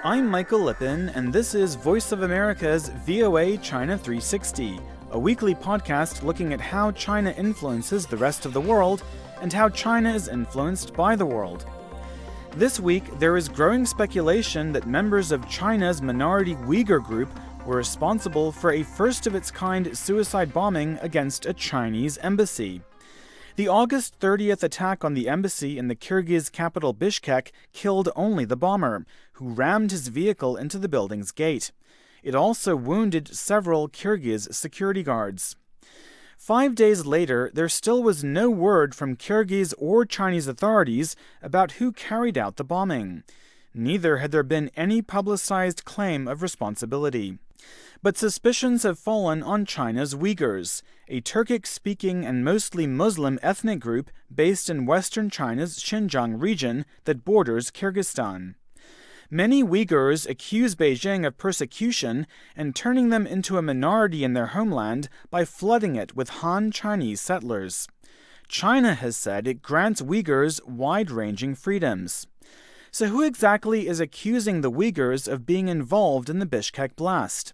I'm Michael Lippin, and this is Voice of America's VOA China 360, a weekly podcast looking at how China influences the rest of the world and how China is influenced by the world. This week, there is growing speculation that members of China's minority Uighur group were responsible for a first-of-its-kind suicide bombing against a Chinese embassy. The August 30th attack on the embassy in the Kyrgyz capital Bishkek killed only the bomber, who rammed his vehicle into the building's gate. It also wounded several Kyrgyz security guards. 5 days later, there still was no word from Kyrgyz or Chinese authorities about who carried out the bombing. Neither had there been any publicized claim of responsibility. But suspicions have fallen on China's Uighurs, a Turkic-speaking and mostly Muslim ethnic group based in western China's Xinjiang region that borders Kyrgyzstan. Many Uighurs accuse Beijing of persecution and turning them into a minority in their homeland by flooding it with Han Chinese settlers. China has said it grants Uyghurs wide-ranging freedoms. So who exactly is accusing the Uyghurs of being involved in the Bishkek blast?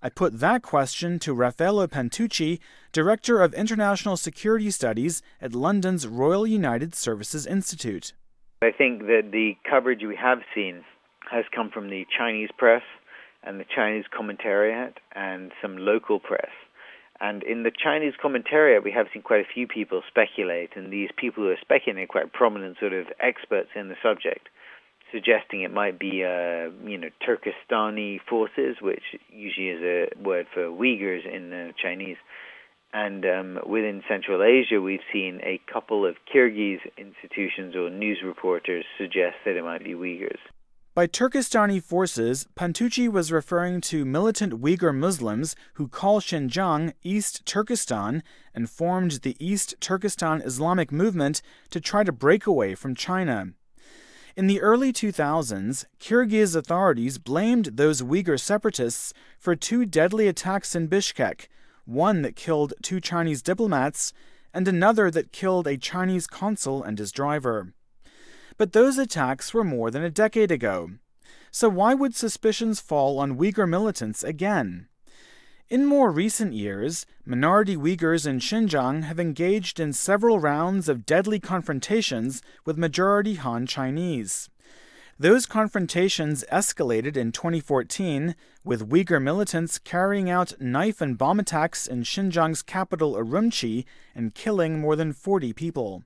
I put that question to Raffaello Pantucci, Director of International Security Studies at London's Royal United Services Institute. I think that the coverage we have seen has come from the Chinese press and the Chinese commentariat and some local press. And in the Chinese commentariat, we have seen quite a few people speculate, and these people who are speculating are quite prominent sort of experts in the subject, suggesting it might be, Turkestani forces, which usually is a word for Uyghurs in Chinese. And within Central Asia, we've seen a couple of Kyrgyz institutions or news reporters suggest that it might be Uyghurs. By Turkestani forces, Pantucci was referring to militant Uyghur Muslims who call Xinjiang East Turkestan and formed the East Turkestan Islamic movement to try to break away from China. In the early 2000s, Kyrgyz authorities blamed those Uyghur separatists for two deadly attacks in Bishkek, one that killed two Chinese diplomats and another that killed a Chinese consul and his driver. But those attacks were more than a decade ago. So why would suspicions fall on Uyghur militants again? In more recent years, minority Uyghurs in Xinjiang have engaged in several rounds of deadly confrontations with majority Han Chinese. Those confrontations escalated in 2014, with Uyghur militants carrying out knife and bomb attacks in Xinjiang's capital Urumqi and killing more than 40 people.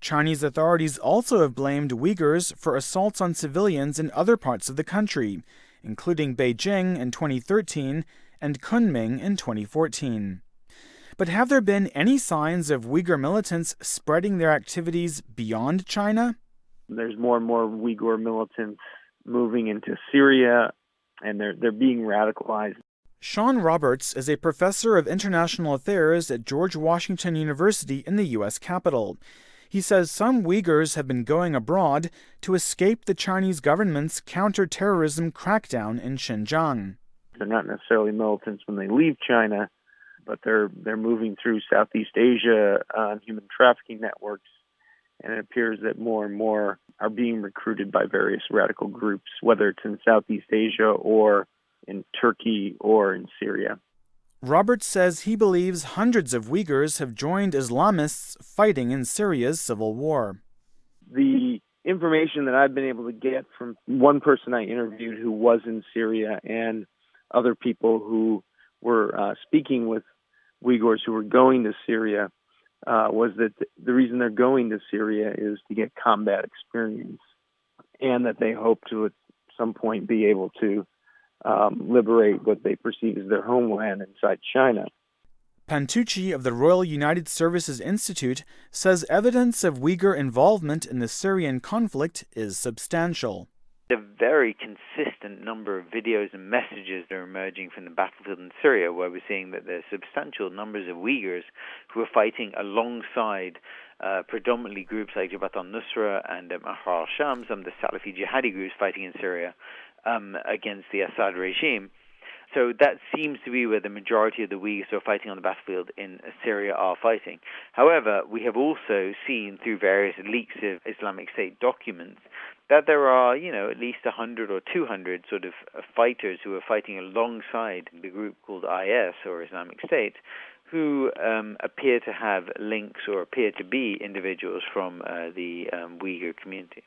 Chinese authorities also have blamed Uyghurs for assaults on civilians in other parts of the country, including Beijing in 2013 and Kunming in 2014. But have there been any signs of Uyghur militants spreading their activities beyond China? There's more and more Uyghur militants moving into Syria, and they're being radicalized. Sean Roberts is a professor of international affairs at George Washington University in the U.S. Capitol. He says some Uyghurs have been going abroad to escape the Chinese government's counter-terrorism crackdown in Xinjiang. They're not necessarily militants when they leave China, but they're moving through Southeast Asia on human trafficking networks, and it appears that more and more are being recruited by various radical groups, whether it's in Southeast Asia or in Turkey or in Syria. Roberts says he believes hundreds of Uyghurs have joined Islamists fighting in Syria's civil war. The information that I've been able to get from one person I interviewed who was in Syria and other people who were speaking with Uyghurs who were going to Syria was that the reason they're going to Syria is to get combat experience, and that they hope to at some point be able to liberate what they perceive as their homeland inside China. Pantucci of the Royal United Services Institute says evidence of Uyghur involvement in the Syrian conflict is substantial. A very consistent number of videos and messages that are emerging from the battlefield in Syria, where we're seeing that there's substantial numbers of Uyghurs who are fighting alongside predominantly groups like Jabhat al-Nusra and Ahrar al-Sham, some of the Salafi jihadi groups fighting in Syria against the Assad regime. So that seems to be where the majority of the Uyghurs who are fighting on the battlefield in Syria are fighting. However, we have also seen through various leaks of Islamic State documents that there are, at least 100 or 200 sort of fighters who are fighting alongside the group called IS, or Islamic State, who appear to have links or appear to be individuals from the Uyghur community.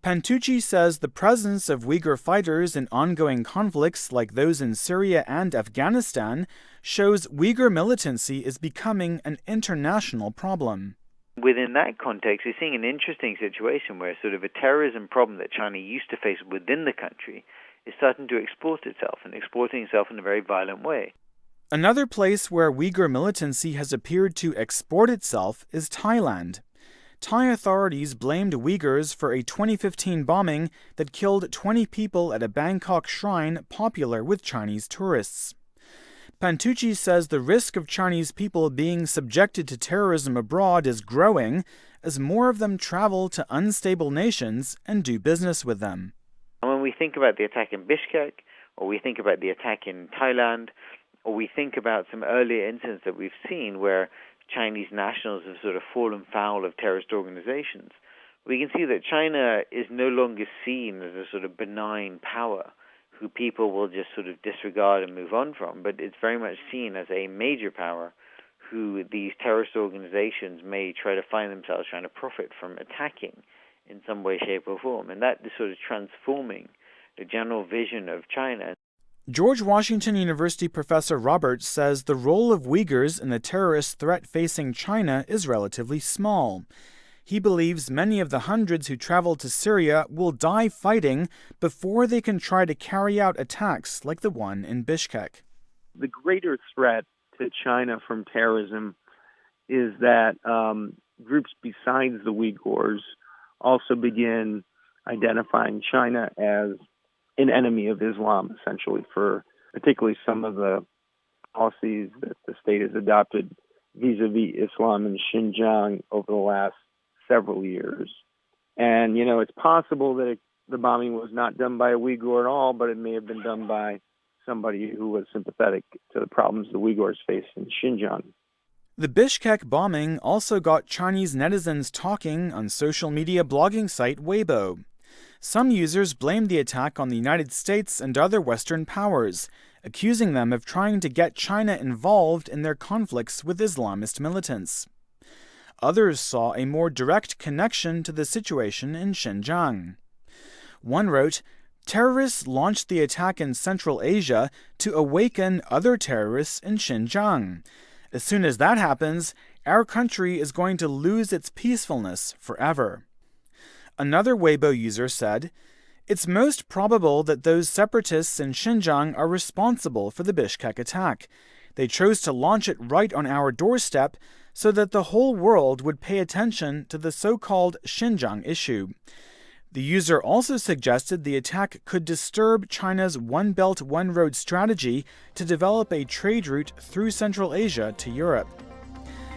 Pantucci says the presence of Uyghur fighters in ongoing conflicts like those in Syria and Afghanistan shows Uyghur militancy is becoming an international problem. Within that context, we're seeing an interesting situation where sort of a terrorism problem that China used to face within the country is starting to export itself and exporting itself in a very violent way. Another place where Uyghur militancy has appeared to export itself is Thailand. Thai authorities blamed Uyghurs for a 2015 bombing that killed 20 people at a Bangkok shrine popular with Chinese tourists. Pantucci says the risk of Chinese people being subjected to terrorism abroad is growing as more of them travel to unstable nations and do business with them. When we think about the attack in Bishkek, or we think about the attack in Thailand, or we think about some earlier incidents that we've seen where Chinese nationals have sort of fallen foul of terrorist organizations, we can see that China is no longer seen as a sort of benign power who people will just sort of disregard and move on from, but it's very much seen as a major power who these terrorist organizations may try to find themselves trying to profit from attacking in some way, shape, or form. And that is sort of transforming the general vision of China. George Washington University professor Roberts says the role of Uyghurs in the terrorist threat facing China is relatively small. He believes many of the hundreds who travel to Syria will die fighting before they can try to carry out attacks like the one in Bishkek. The greater threat to China from terrorism is that groups besides the Uyghurs also begin identifying China as an enemy of Islam, essentially, for particularly some of the policies that the state has adopted vis-a-vis Islam in Xinjiang over the last several years. And, it's possible that the bombing was not done by a Uyghur at all, but it may have been done by somebody who was sympathetic to the problems the Uyghurs face in Xinjiang. The Bishkek bombing also got Chinese netizens talking on social media blogging site Weibo. Some users blamed the attack on the United States and other Western powers, accusing them of trying to get China involved in their conflicts with Islamist militants. Others saw a more direct connection to the situation in Xinjiang. One wrote, "Terrorists launched the attack in Central Asia to awaken other terrorists in Xinjiang. As soon as that happens, our country is going to lose its peacefulness forever." Another Weibo user said, "It's most probable that those separatists in Xinjiang are responsible for the Bishkek attack. They chose to launch it right on our doorstep so that the whole world would pay attention to the so-called Xinjiang issue." The user also suggested the attack could disturb China's One Belt, One Road strategy to develop a trade route through Central Asia to Europe.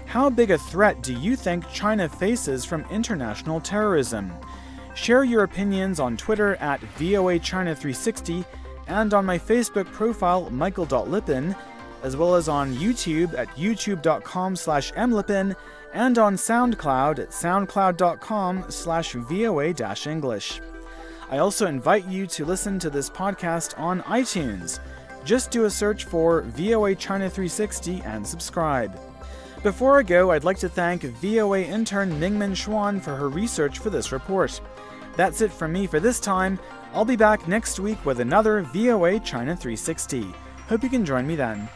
How big a threat do you think China faces from international terrorism? Share your opinions on Twitter at VOA China 360 and on my Facebook profile michael.lipin, as well as on YouTube at youtube.com/mlipin and on SoundCloud at soundcloud.com/VOA-English. I also invite you to listen to this podcast on iTunes. Just do a search for VOA China 360 and subscribe. Before I go, I'd like to thank VOA intern Mingmin Xuan for her research for this report. That's it from me for this time. I'll be back next week with another VOA China 360. Hope you can join me then.